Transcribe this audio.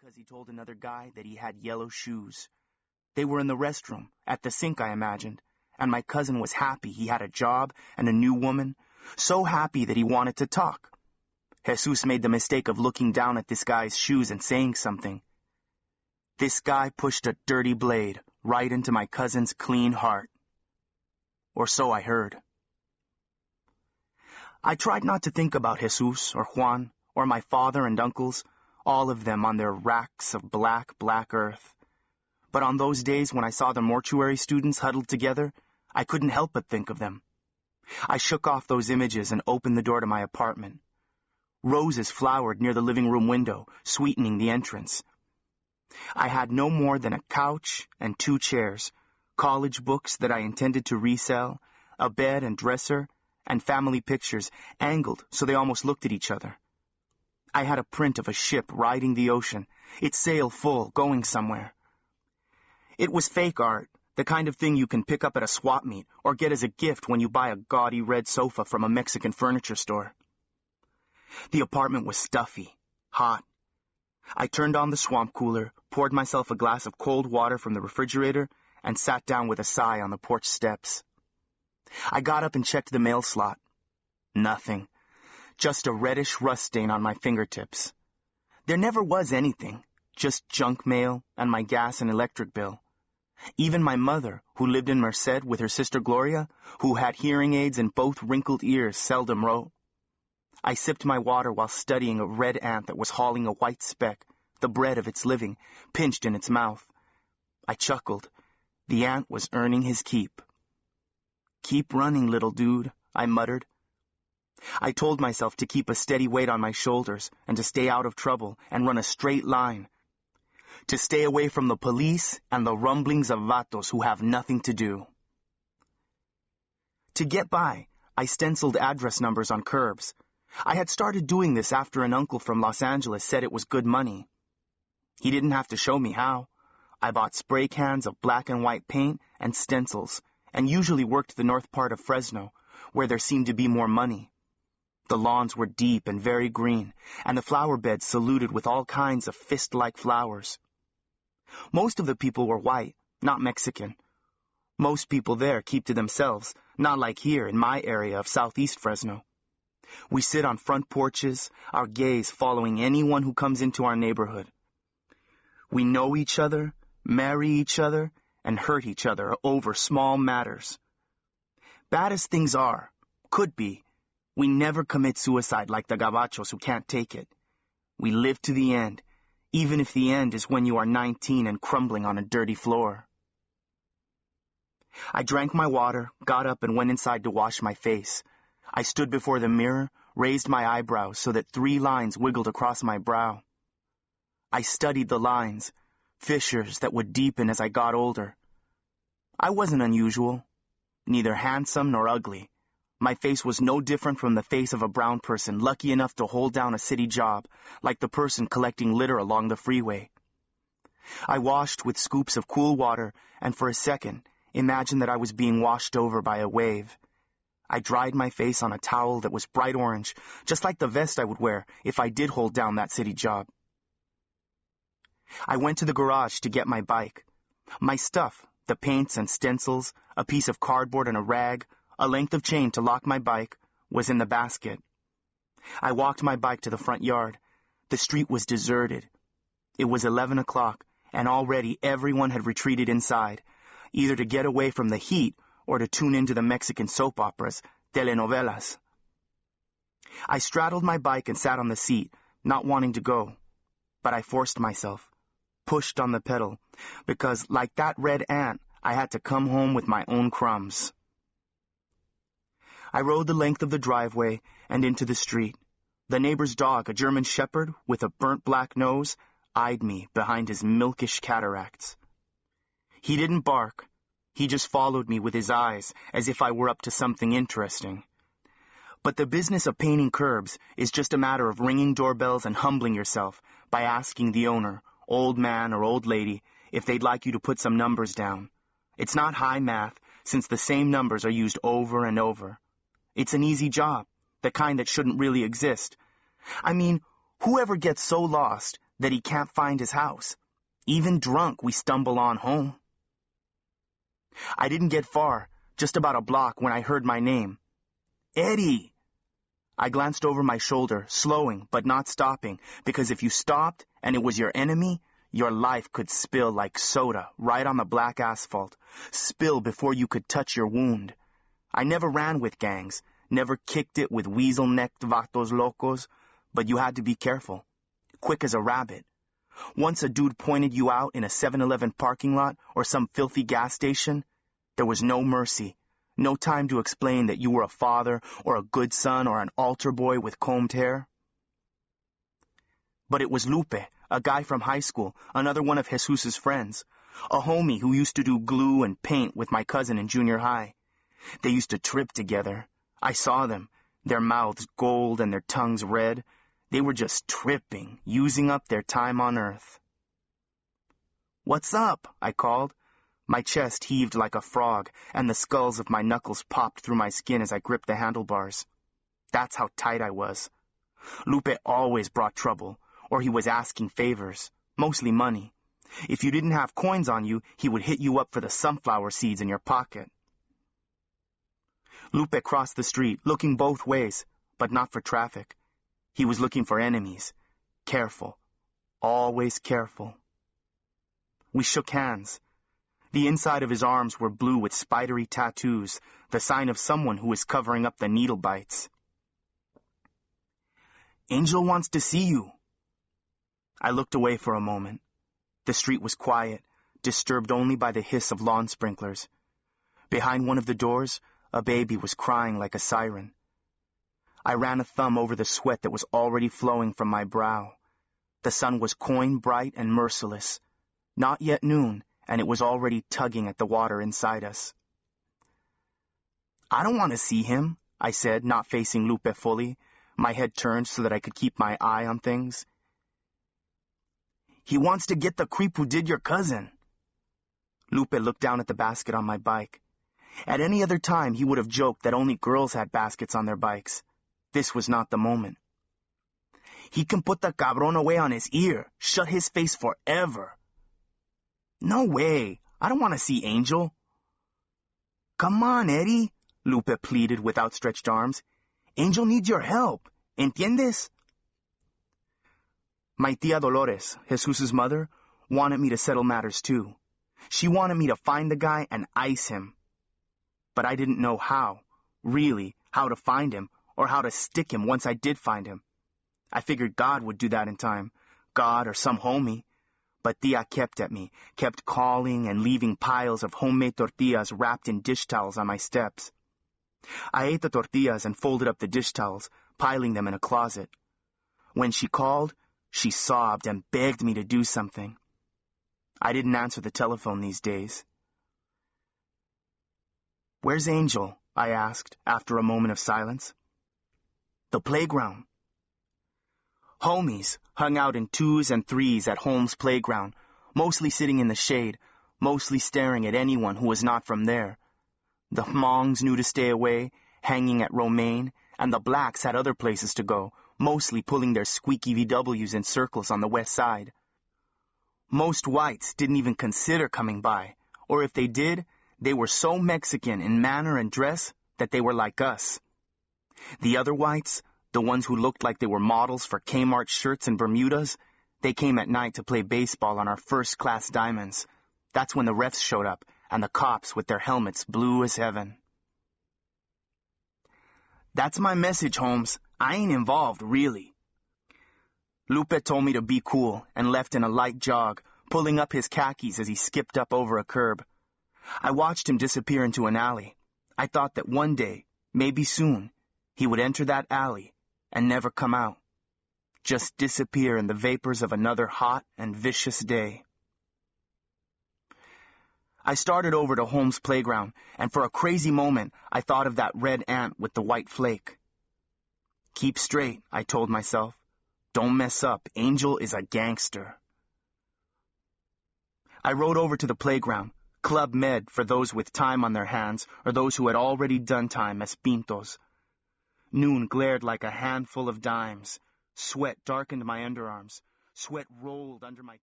because he told another guy that he had yellow shoes. They were in the restroom, at the sink, I imagined, and my cousin was happy he had a job and a new woman, so happy that he wanted to talk. Jesus made the mistake of looking down at this guy's shoes and saying something. This guy pushed a dirty blade right into my cousin's clean heart. Or so I heard. I tried not to think about Jesus or Juan or my father and uncles, all of them on their racks of black earth. But on those days when I saw the mortuary students huddled together, I couldn't help but think of them. I shook off those images and opened the door to my apartment. Roses flowered near the living room window, sweetening the entrance. I had no more than a couch and 2 chairs, college books that I intended to resell, a bed and dresser, and family pictures angled so they almost looked at each other. I had a print of a ship riding the ocean, its sail full, going somewhere. It was fake art, the kind of thing you can pick up at a swap meet or get as a gift when you buy a gaudy red sofa from a Mexican furniture store. The apartment was stuffy, hot. I turned on the swamp cooler, poured myself a glass of cold water from the refrigerator, and sat down with a sigh on the porch steps. I got up and checked the mail slot. Nothing. Just a reddish rust stain on my fingertips. There never was anything, just junk mail and my gas and electric bill. Even my mother, who lived in Merced with her sister Gloria, who had hearing aids and both wrinkled ears, seldom wrote. I sipped my water while studying a red ant that was hauling a white speck, the bread of its living, pinched in its mouth. I chuckled. The ant was earning his keep. "Keep running, little dude," I muttered. I told myself to keep a steady weight on my shoulders and to stay out of trouble and run a straight line. To stay away from the police and the rumblings of vatos who have nothing to do. To get by, I stenciled address numbers on curbs. I had started doing this after an uncle from Los Angeles said it was good money. He didn't have to show me how. I bought spray cans of black and white paint and stencils, and usually worked the north part of Fresno, where there seemed to be more money. The lawns were deep and very green, and the flower beds saluted with all kinds of fist-like flowers. Most of the people were white, not Mexican. Most people there keep to themselves, not like here in my area of southeast Fresno. We sit on front porches, our gaze following anyone who comes into our neighborhood. We know each other, marry each other, and hurt each other over small matters. Bad as things are, could be, we never commit suicide like the gabachos who can't take it. We live to the end, even if the end is when you are 19 and crumbling on a dirty floor. I drank my water, got up and went inside to wash my face. I stood before the mirror, raised my eyebrows so that 3 lines wiggled across my brow. I studied the lines, fissures that would deepen as I got older. I wasn't unusual, neither handsome nor ugly. My face was no different from the face of a brown person lucky enough to hold down a city job, like the person collecting litter along the freeway. I washed with scoops of cool water, and for a second, imagined that I was being washed over by a wave. I dried my face on a towel that was bright orange, just like the vest I would wear if I did hold down that city job. I went to the garage to get my bike. My stuff, the paints and stencils, a piece of cardboard and a rag, a length of chain to lock my bike, was in the basket. I walked my bike to the front yard. The street was deserted. It was 11 o'clock, and already everyone had retreated inside, either to get away from the heat or to tune into the Mexican soap operas, telenovelas. I straddled my bike and sat on the seat, not wanting to go. But I forced myself, pushed on the pedal, because, like that red ant, I had to come home with my own crumbs. I rode the length of the driveway and into the street. The neighbor's dog, a German shepherd with a burnt black nose, eyed me behind his milkish cataracts. He didn't bark. He just followed me with his eyes, as if I were up to something interesting. But the business of painting curbs is just a matter of ringing doorbells and humbling yourself by asking the owner, old man or old lady, if they'd like you to put some numbers down. It's not high math, since the same numbers are used over and over. It's an easy job, the kind that shouldn't really exist. I mean, whoever gets so lost that he can't find his house. Even drunk, we stumble on home. I didn't get far, just about a block, when I heard my name. Eddie! I glanced over my shoulder, slowing but not stopping, because if you stopped and it was your enemy, your life could spill like soda right on the black asphalt, spill before you could touch your wound. I never ran with gangs, never kicked it with weasel-necked vatos locos, but you had to be careful, quick as a rabbit. Once a dude pointed you out in a 7-Eleven parking lot or some filthy gas station, there was no mercy, no time to explain that you were a father or a good son or an altar boy with combed hair. But it was Lupe, a guy from high school, another one of Jesus's friends, a homie who used to do glue and paint with my cousin in junior high. They used to trip together. I saw them, their mouths gold and their tongues red. They were just tripping, using up their time on earth. "What's up?" I called. My chest heaved like a frog, and the skulls of my knuckles popped through my skin as I gripped the handlebars. That's how tight I was. Lupe always brought trouble, or he was asking favors, mostly money. If you didn't have coins on you, he would hit you up for the sunflower seeds in your pocket. Lupe crossed the street, looking both ways, but not for traffic. He was looking for enemies. Careful. Always careful. We shook hands. The inside of his arms were blue with spidery tattoos, the sign of someone who was covering up the needle bites. "Angel wants to see you." I looked away for a moment. The street was quiet, disturbed only by the hiss of lawn sprinklers. Behind one of the doors, a baby was crying like a siren. I ran a thumb over the sweat that was already flowing from my brow. The sun was coin bright and merciless. Not yet noon, and it was already tugging at the water inside us. "I don't want to see him," I said, not facing Lupe fully, my head turned so that I could keep my eye on things. "He wants to get the creep who did your cousin." Lupe looked down at the basket on my bike. At any other time, he would have joked that only girls had baskets on their bikes. This was not the moment. "He can put the cabron away on his ear, shut his face forever." "No way. I don't want to see Angel." "Come on, Eddie," Lupe pleaded with outstretched arms. "Angel needs your help. ¿Entiendes?" My tía Dolores, Jesus's mother, wanted me to settle matters too. She wanted me to find the guy and ice him. But I didn't know how, really, how to find him or how to stick him once I did find him. I figured God would do that in time, God or some homie. But tía kept at me, kept calling and leaving piles of homemade tortillas wrapped in dish towels on my steps. I ate the tortillas and folded up the dish towels, piling them in a closet. When she called, she sobbed and begged me to do something. I didn't answer the telephone these days. "Where's Angel?" I asked after a moment of silence. "The playground." Homies hung out in 2s and 3s at Holmes' playground, mostly sitting in the shade, mostly staring at anyone who was not from there. The Hmongs knew to stay away, hanging at Romaine, and the Blacks had other places to go, mostly pulling their squeaky VWs in circles on the west side. Most whites didn't even consider coming by, or if they did, they were so Mexican in manner and dress that they were like us. The other whites, the ones who looked like they were models for Kmart shirts and Bermudas, they came at night to play baseball on our first-class diamonds. That's when the refs showed up, and the cops with their helmets blue as heaven. "That's my message, Holmes. I ain't involved, really." Lupe told me to be cool and left in a light jog, pulling up his khakis as he skipped up over a curb. I watched him disappear into an alley. I thought that one day, maybe soon, he would enter that alley and never come out. Just disappear in the vapors of another hot and vicious day. I started over to Holmes' playground, and for a crazy moment, I thought of that red ant with the white flake. Keep straight, I told myself. Don't mess up. Angel is a gangster. I rode over to the playground, Club Med for those with time on their hands or those who had already done time as pintos. Noon glared like a handful of dimes. Sweat darkened my underarms. Sweat rolled under my